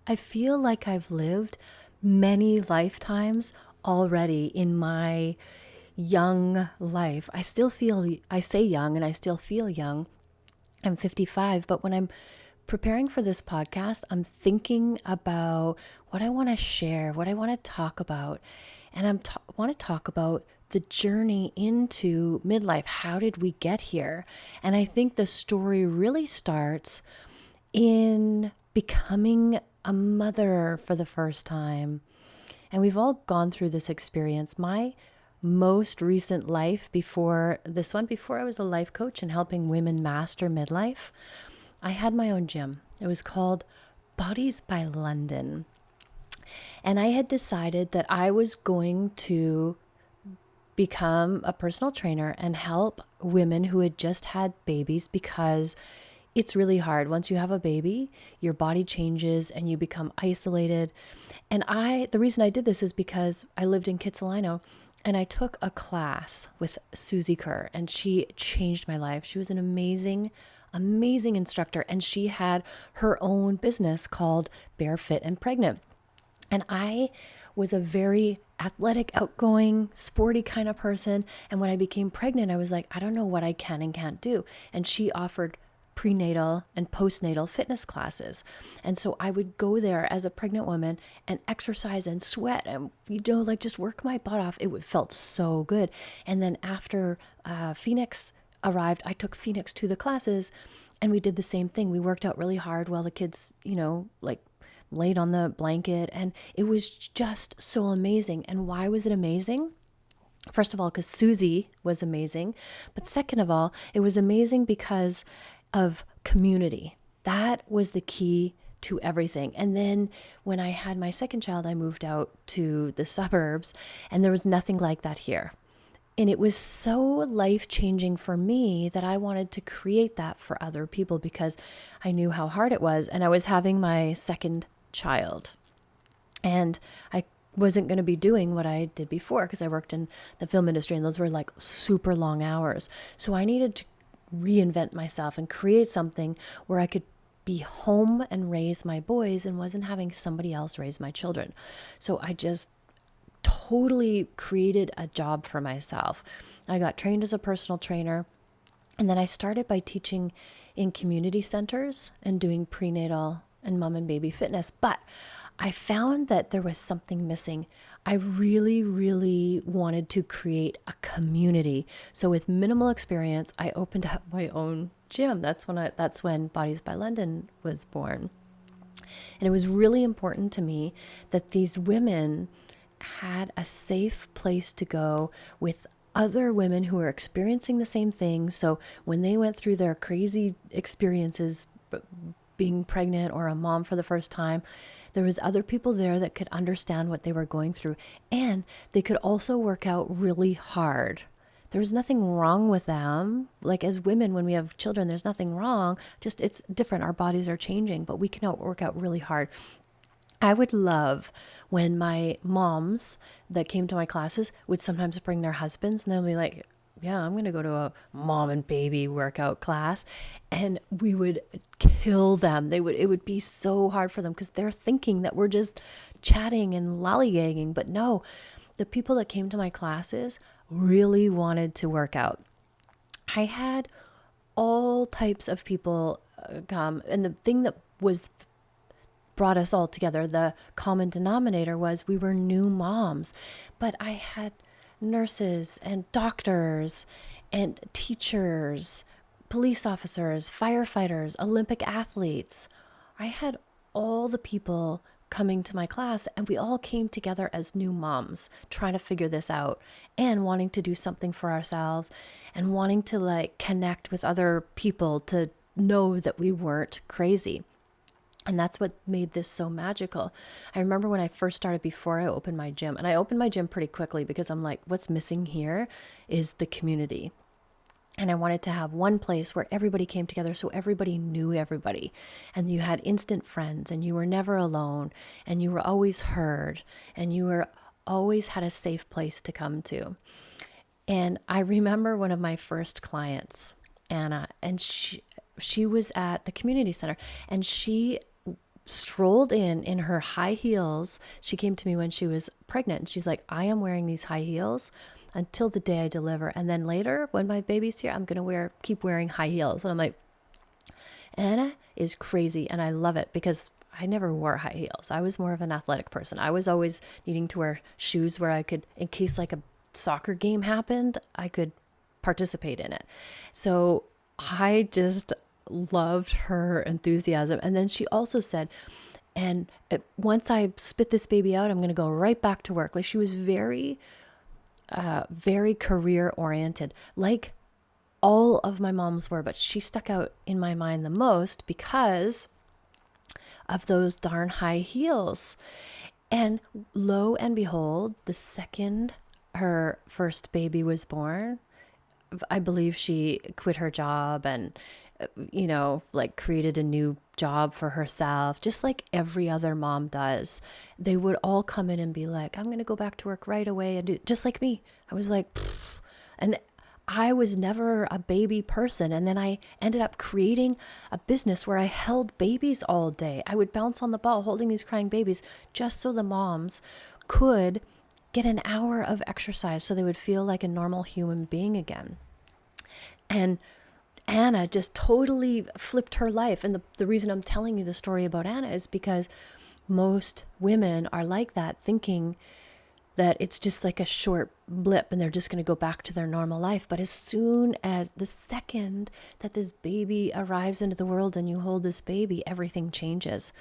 I feel like I've lived many lifetimes already in my young life. I say young and I still feel young. I'm 55, but when I'm preparing for this podcast, I'm thinking about what I want to share, what I want to talk about. And want to talk about the journey into midlife. How did we get here? And I think the story really starts in becoming a mother for the first time. And we've all gone through this experience. My most recent life before this one, before I was a life coach and helping women master midlife, I had my own gym. It was called Bodies by London. And I had decided that I was going to become a personal trainer and help women who had just had babies because it's really hard. Once you have a baby, your body changes and you become isolated. And the reason I did this is because I lived in Kitsilano and I took a class with Susie Kerr and she changed my life. She was an amazing instructor and she had her own business called Bare Fit and Pregnant. And I was a very athletic, outgoing, sporty kind of person. And when I became pregnant, I was like, I don't know what I can and can't do. And she offered prenatal and postnatal fitness classes. And so I would go there as a pregnant woman and exercise and sweat and, like just work my butt off. It felt so good. And then after Phoenix arrived, I took Phoenix to the classes and we did the same thing. We worked out really hard while the kids, like laid on the blanket. And it was just so amazing. And why was it amazing? First of all, because Susie was amazing. But second of all, it was amazing because of community. That was the key to everything. And then when I had my second child, I moved out to the suburbs and there was nothing like that here. And it was so life-changing for me that I wanted to create that for other people because I knew how hard it was. And I was having my second child. And I wasn't going to be doing what I did before because I worked in the film industry and those were like super long hours. So I needed to reinvent myself and create something where I could be home and raise my boys and wasn't having somebody else raise my children. So I just totally created a job for myself. I got trained as a personal trainer and then I started by teaching in community centers and doing prenatal and mom and baby fitness. But I found that there was something missing. I really, really wanted to create a community. So with minimal experience, I opened up my own gym. That's when Bodies by London was born. And it was really important to me that these women had a safe place to go with other women who were experiencing the same thing. So when they went through their crazy experiences being pregnant or a mom for the first time, there was other people there that could understand what they were going through. And they could also work out really hard. There was nothing wrong with them. Like as women, when we have children, there's nothing wrong. Just it's different. Our bodies are changing, but we can work out really hard. I would love when my moms that came to my classes would sometimes bring their husbands and they'll be like, yeah, I'm going to go to a mom and baby workout class. And we would kill them. It would be so hard for them because they're thinking that we're just chatting and lollygagging. But no, the people that came to my classes really wanted to work out. I had all types of people come. And the thing that brought us all together, the common denominator was we were new moms. But I had nurses and doctors and teachers, police officers, firefighters, Olympic athletes. I had all the people coming to my class and we all came together as new moms trying to figure this out and wanting to do something for ourselves and wanting to like connect with other people to know that we weren't crazy. And that's what made this so magical. I remember when I first started before I opened my gym, and I opened my gym pretty quickly because I'm like, what's missing here is the community. And I wanted to have one place where everybody came together so everybody knew everybody. And you had instant friends and you were never alone and you were always heard and you were always had a safe place to come to. And I remember one of my first clients, Anna, and she was at the community center and she strolled in her high heels. She came to me when she was pregnant and she's like, I am wearing these high heels until the day I deliver. And then later when my baby's here, I'm going to keep wearing high heels. And I'm like, Anna is crazy. And I love it because I never wore high heels. I was more of an athletic person. I was always needing to wear shoes where I could, in case like a soccer game happened, I could participate in it. So I just loved her enthusiasm. And then she also said, once I spit this baby out, I'm going to go right back to work. Like she was very, very career oriented, like all of my moms were, but she stuck out in my mind the most because of those darn high heels. And lo and behold, the second her first baby was born, I believe she quit her job and, like created a new job for herself, just like every other mom does. They would all come in and be like, I'm going to go back to work right away and do just like me. I was like, pfft. And I was never a baby person. And then I ended up creating a business where I held babies all day. I would bounce on the ball holding these crying babies just so the moms could get an hour of exercise so they would feel like a normal human being again. And Anna just totally flipped her life. And the reason I'm telling you the story about Anna is because most women are like that, thinking that it's just like a short blip and they're just going to go back to their normal life. But as soon as the second that this baby arrives into the world and you hold this baby, everything changes.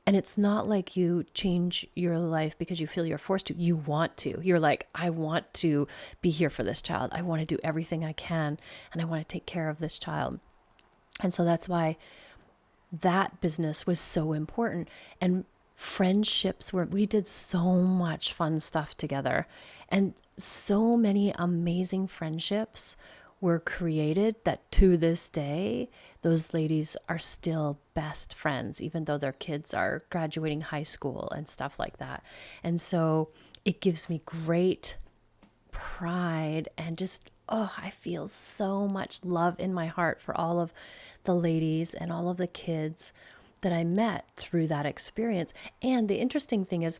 And it's not like you change your life because you feel you're forced to. You want to. You're like, I want to be here for this child. I want to do everything I can and I want to take care of this child. And so that's why that business was so important. And friendships we did so much fun stuff together, and so many amazing friendships were created that to this day, those ladies are still best friends, even though their kids are graduating high school and stuff like that. And so it gives me great pride and just, I feel so much love in my heart for all of the ladies and all of the kids that I met through that experience. And the interesting thing is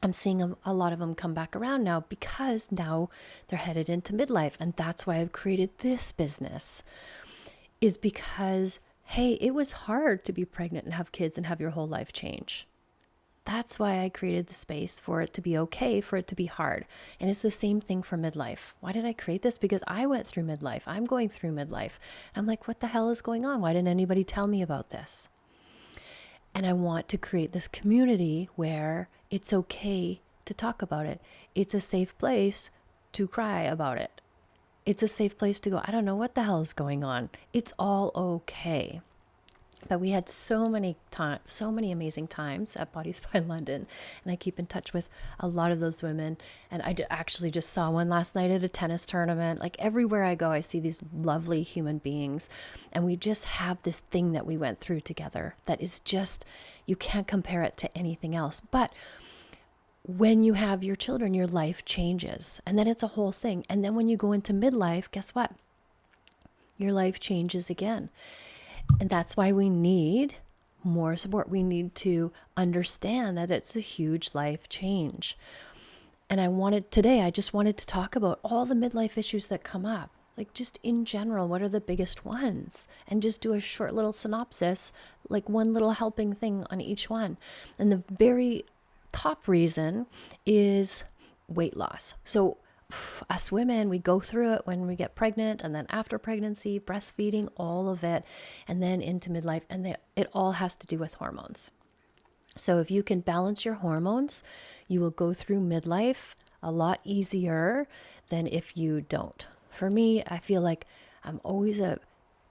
I'm seeing a lot of them come back around now because now they're headed into midlife. And that's why I've created this business, is because, hey, it was hard to be pregnant and have kids and have your whole life change. That's why I created the space for it to be okay, for it to be hard. And it's the same thing for midlife. Why did I create this? Because I went through midlife. I'm going through midlife. I'm like, what the hell is going on? Why didn't anybody tell me about this? And I want to create this community where it's okay to talk about it. It's a safe place to cry about it. It's a safe place to go, I don't know what the hell is going on. It's all okay. But we had so many amazing times at Bodies by London, and I keep in touch with a lot of those women. And I actually just saw one last night at a tennis tournament. Like everywhere I go, I see these lovely human beings, and we just have this thing that we went through together that is just, you can't compare it to anything else. But when you have your children, your life changes, and then it's a whole thing. And then when you go into midlife, guess what? Your life changes again. And that's why we need more support. We need to understand that it's a huge life change. And I just wanted to talk about all the midlife issues that come up. Like just in general, what are the biggest ones? And just do a short little synopsis, like one little helping thing on each one. And the very top reason is weight loss. So us women, we go through it when we get pregnant, and then after pregnancy, breastfeeding, all of it, and then into midlife, and it all has to do with hormones. So if you can balance your hormones, you will go through midlife a lot easier than if you don't. For me, I feel like I'm always a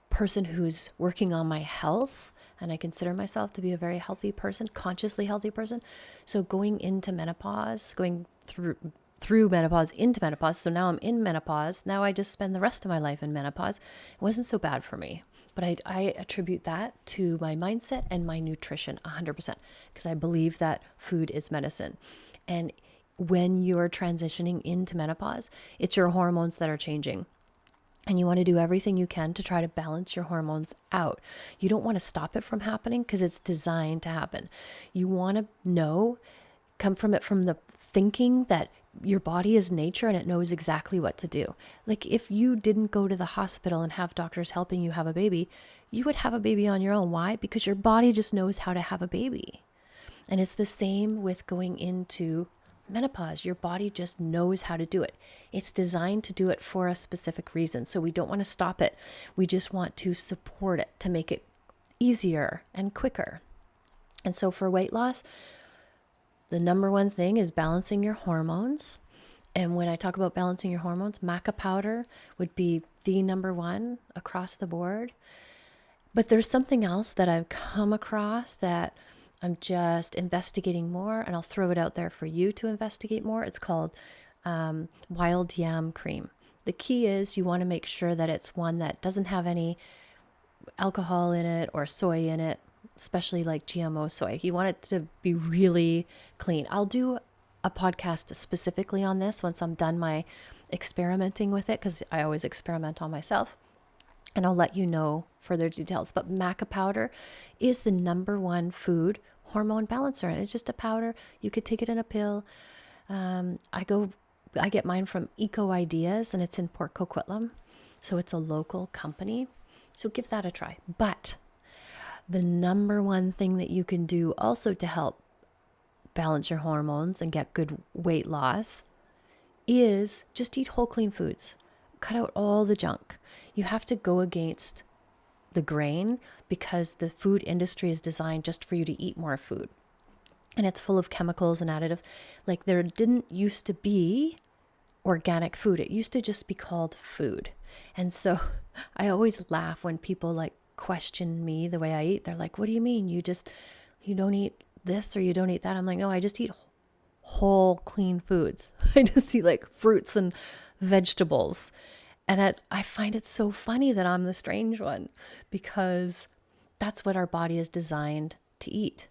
person who's working on my health, and I consider myself to be a very healthy person, consciously healthy person. So going into menopause, going through menopause into menopause. So now I'm in menopause. Now I just spend the rest of my life in menopause. It wasn't so bad for me, but I attribute that to my mindset and my nutrition 100%, because I believe that food is medicine. And when you're transitioning into menopause, it's your hormones that are changing. And you want to do everything you can to try to balance your hormones out. You don't want to stop it from happening because it's designed to happen. You want to come from the thinking that your body is nature and it knows exactly what to do. Like if you didn't go to the hospital and have doctors helping you have a baby, you would have a baby on your own. Why? Because your body just knows how to have a baby. And it's the same with going into menopause. Your body just knows how to do it. It's designed to do it for a specific reason. So we don't want to stop it. We just want to support it to make it easier and quicker. And so for weight loss, the number one thing is balancing your hormones. And when I talk about balancing your hormones, maca powder would be the number one across the board. But there's something else that I've come across that I'm just investigating more, and I'll throw it out there for you to investigate more. It's called wild yam cream. The key is you want to make sure that it's one that doesn't have any alcohol in it or soy in it, especially like GMO soy. You want it to be really clean. I'll do a podcast specifically on this once I'm done my experimenting with it, because I always experiment on myself. And I'll let you know further details. But maca powder is the number one food hormone balancer. And it's just a powder. You could take it in a pill. I get mine from Eco Ideas, and it's in Port Coquitlam. So it's a local company. So give that a try. But the number one thing that you can do also to help balance your hormones and get good weight loss is just eat whole clean foods. Cut out all the junk. You have to go against the grain because the food industry is designed just for you to eat more food. And it's full of chemicals and additives. Like there didn't used to be organic food. It used to just be called food. And so I always laugh when people like question me the way I eat. They're like, what do you mean? You don't eat this or you don't eat that? I'm like, no, I just eat whole clean foods. I just eat like fruits and vegetables. And I find it so funny that I'm the strange one, because that's what our body is designed to eat.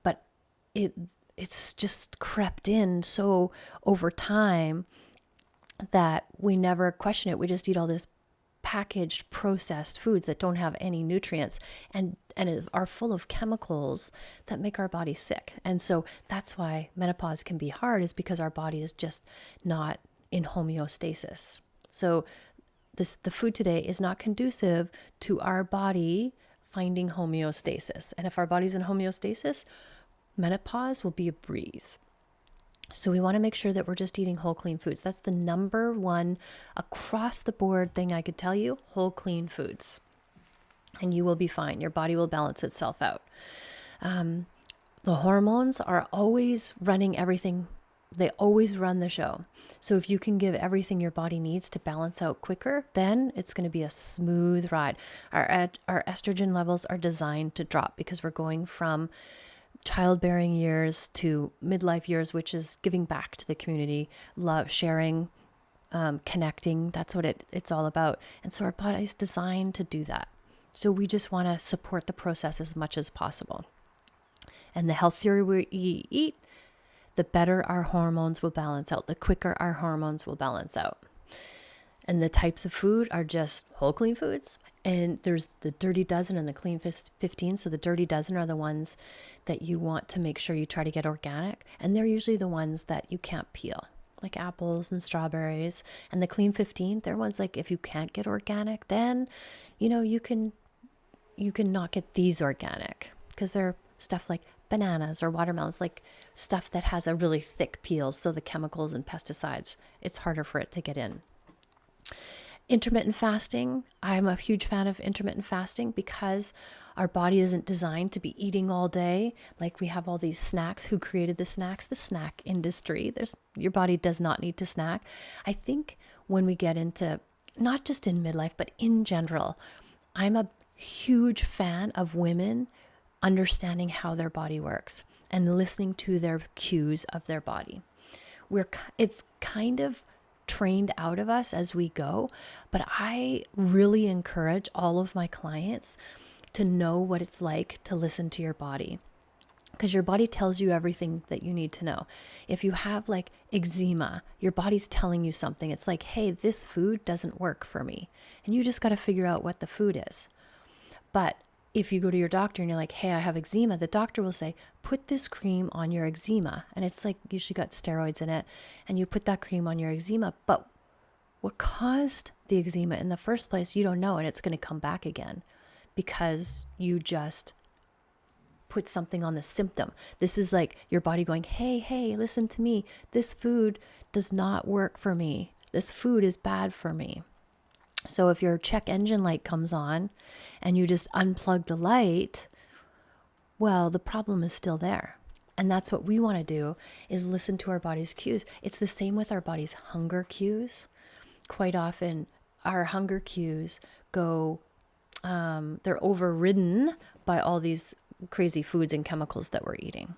But it's just crept in so over time that we never question it. We just eat all this packaged, processed foods that don't have any nutrients and are full of chemicals that make our body sick. And so that's why menopause can be hard, is because our body is just not in homeostasis. So the food today is not conducive to our body finding homeostasis. And if our body's in homeostasis, menopause will be a breeze. So we want to make sure that we're just eating whole clean foods. That's the number one across the board thing I could tell you, whole clean foods. And you will be fine. Your body will balance itself out. The hormones are always running everything. They always run the show. So if you can give everything your body needs to balance out quicker, then it's going to be a smooth ride. Our estrogen levels are designed to drop because we're going from childbearing years to midlife years, which is giving back to the community, love, sharing, connecting. That's what it's all about. And so our body is designed to do that. So we just want to support the process as much as possible. And the healthier we eat, the better our hormones will balance out, the quicker our hormones will balance out. And the types of food are just whole clean foods. And there's the dirty dozen and the clean 15. So the dirty dozen are the ones that you want to make sure you try to get organic. And they're usually the ones that you can't peel, like apples and strawberries. And the clean 15, they're ones like if you can't get organic, then, you can not get these organic, because they're stuff like bananas or watermelons, like stuff that has a really thick peel. So the chemicals and pesticides, it's harder for it to get in. Intermittent fasting. I'm a huge fan of intermittent fasting because our body isn't designed to be eating all day. Like we have all these snacks. Who created the snacks? The snack industry. Your body does not need to snack. I think when we get into, not just in midlife, but in general, I'm a huge fan of women understanding how their body works and listening to their cues of their body. It's kind of trained out of us as we go, but I really encourage all of my clients to know what it's like to listen to your body. because your body tells you everything that you need to know. If you have like eczema, your body's telling you something. It's like, hey, this food doesn't work for me. And you just got to figure out what the food is. But if you go to your doctor and you're like, hey, I have eczema, the doctor will say, put this cream on your eczema. And it's like usually got steroids in it. And you put that cream on your eczema. But what caused the eczema in the first place, you don't know. And it's going to come back again because you just put something on the symptom. This is like your body going, hey, listen to me. This food does not work for me. This food is bad for me. So if your check engine light comes on and you just unplug the light, well, the problem is still there. And that's what we want to do, is listen to our body's cues. It's the same with our body's hunger cues. Quite often our hunger cues go, they're overridden by all these crazy foods and chemicals that we're eating.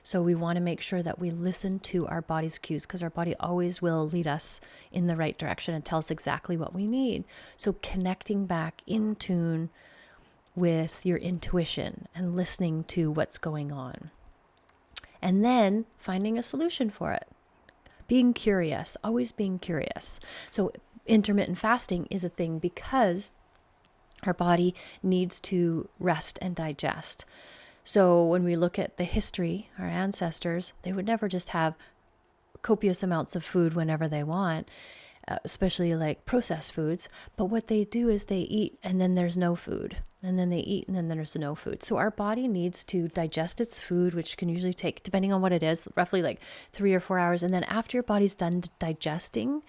So we want to make sure that we listen to our body's cues, because our body always will lead us in the right direction and tell us exactly what we need. So connecting back in tune with your intuition and listening to what's going on. And then finding a solution for it. Being curious, always being curious. So intermittent fasting is a thing because our body needs to rest and digest. So when we look at the history, our ancestors, they would never just have copious amounts of food whenever they want, especially like processed foods. But what they do is they eat and then there's no food. And then they eat and then there's no food. So our body needs to digest its food, which can usually take, depending on what it is, roughly like 3 or 4 hours. And then after your body's done digesting,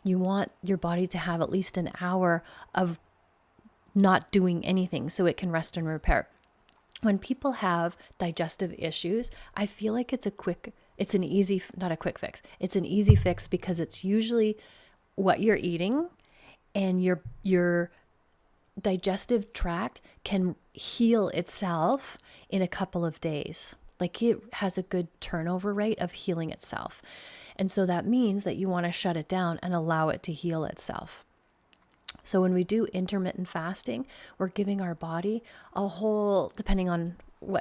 you want your body to have at least an hour of not doing anything so it can rest and repair. When people have digestive issues, I feel like it's an easy fix because it's usually what you're eating, and your digestive tract can heal itself in a couple of days. Like it has a good turnover rate of healing itself. And so that means that you want to shut it down and allow it to heal itself. So when we do intermittent fasting, we're giving our body a whole, depending on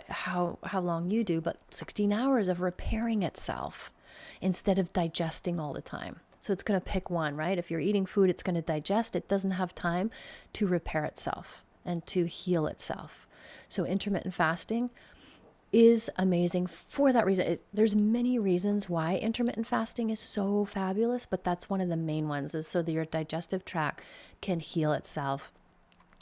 how long you do, but 16 hours of repairing itself instead of digesting all the time. So it's going to pick one, right? If you're eating food, it's going to digest. It doesn't have time to repair itself and to heal itself. So intermittent fasting is amazing for that reason. There's many reasons why intermittent fasting is so fabulous, but that's one of the main ones, is so that your digestive tract can heal itself.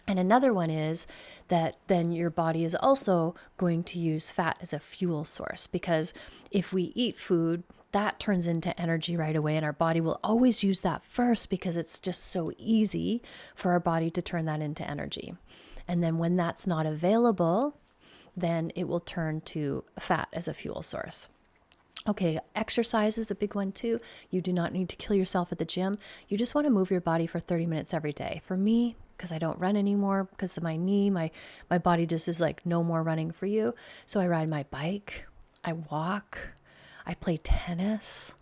And another one is that then your body is also going to use fat as a fuel source, because if we eat food, that turns into energy right away, and our body will always use that first because it's just so easy for our body to turn that into energy. And then when that's not available, then it will turn to fat as a fuel source. Okay, exercise is a big one too. You do not need to kill yourself at the gym. You just want to move your body for 30 minutes every day. For me, because I don't run anymore because of my knee, my body just is like, no more running for you. So I ride my bike, I walk, I play tennis.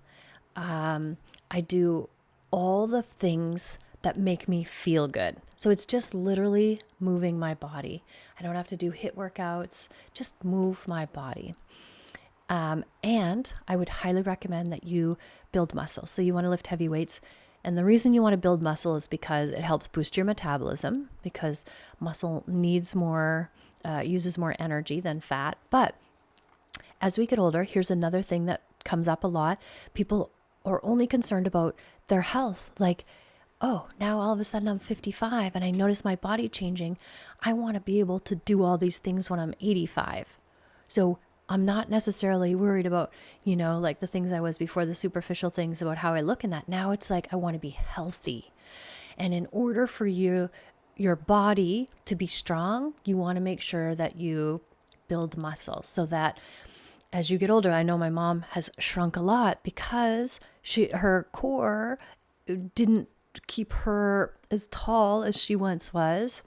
I do all the things that make me feel good. So it's just literally moving my body. I don't have to do HIIT workouts, just move my body. And I would highly recommend that you build muscle. So you want to lift heavy weights. And the reason you want to build muscle is because it helps boost your metabolism, because muscle needs more, uses more energy than fat. But as we get older, here's another thing that comes up a lot. People are only concerned about their health. Like, oh, now all of a sudden I'm 55 and I notice my body changing. I want to be able to do all these things when I'm 85. So I'm not necessarily worried about, like the things I was before, the superficial things about how I look in that. Now it's like, I want to be healthy. And in order for your body to be strong, you want to make sure that you build muscle, so that as you get older, I know my mom has shrunk a lot because her core didn't keep her as tall as she once was.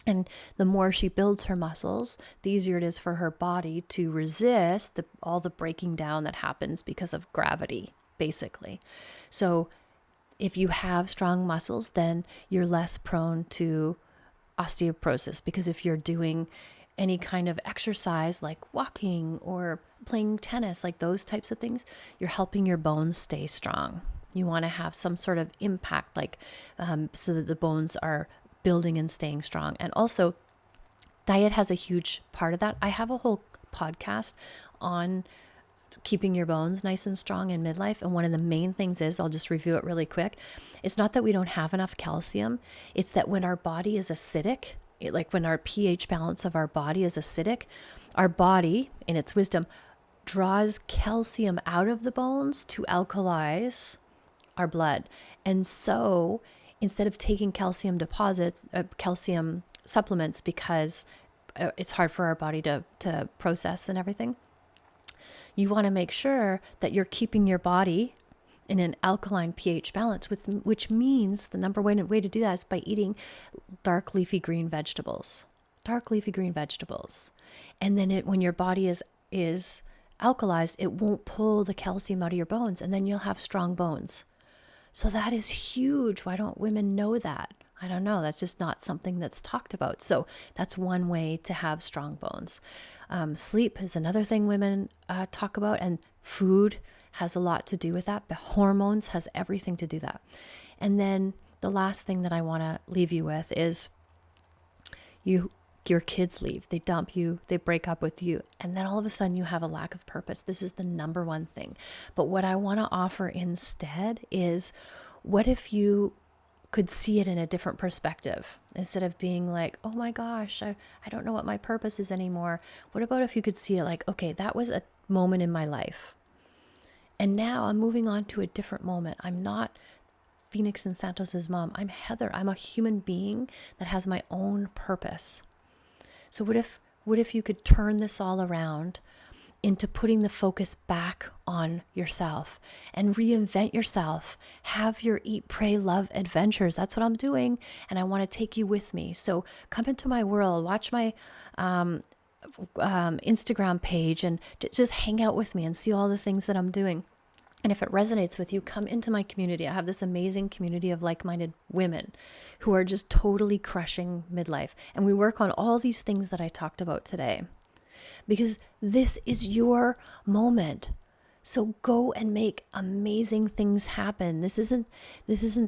And the more she builds her muscles, the easier it is for her body to resist all the breaking down that happens because of gravity, basically. So if you have strong muscles, then you're less prone to osteoporosis, because if you're doing any kind of exercise like walking or playing tennis, like those types of things, you're helping your bones stay strong. You want to have some sort of impact, like so that the bones are building and staying strong. And also, diet has a huge part of that. I have a whole podcast on keeping your bones nice and strong in midlife. And one of the main things is, I'll just review it really quick. It's not that we don't have enough calcium. It's that when our body is acidic, like when our pH balance of our body is acidic, our body, in its wisdom, draws calcium out of the bones to alkalize our blood. And so instead of taking calcium deposits, calcium supplements, because it's hard for our body to process and everything, you want to make sure that you're keeping your body in an alkaline pH balance, which means the number one way to do that is by eating dark leafy green vegetables. Dark leafy green vegetables. And then when your body is alkalized, it won't pull the calcium out of your bones, and then you'll have strong bones. So that is huge. Why don't women know that? I don't know. That's just not something that's talked about. So that's one way to have strong bones. Sleep is another thing women talk about, and food has a lot to do with that. But hormones has everything to do that. And then the last thing that I want to leave you with is your kids leave, they dump you, they break up with you, and then all of a sudden you have a lack of purpose. This is the number one thing. But what I want to offer instead is, what if you could see it in a different perspective? Instead of being like, oh my gosh, I don't know what my purpose is anymore. What about if you could see it like, okay, that was a moment in my life, and now I'm moving on to a different moment. I'm not Phoenix and Santos's mom. I'm Heather. I'm a human being that has my own purpose. So what if you could turn this all around into putting the focus back on yourself and reinvent yourself? Have your eat, pray, love adventures. That's what I'm doing. And I want to take you with me. So come into my world, watch my Instagram page, and just hang out with me and see all the things that I'm doing. And if it resonates with you, come into my community. I have this amazing community of like-minded women who are just totally crushing midlife. And we work on all these things that I talked about today, because this is your moment. So go and make amazing things happen. This isn't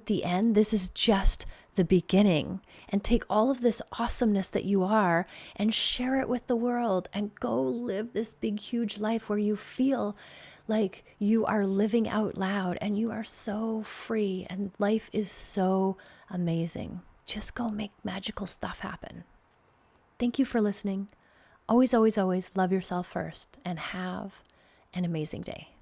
the end. This is just the beginning. And take all of this awesomeness that you are and share it with the world, and go live this big, huge life where you feel like you are living out loud and you are so free and life is so amazing. Just go make magical stuff happen. Thank you for listening. Always, always, always love yourself first, and have an amazing day.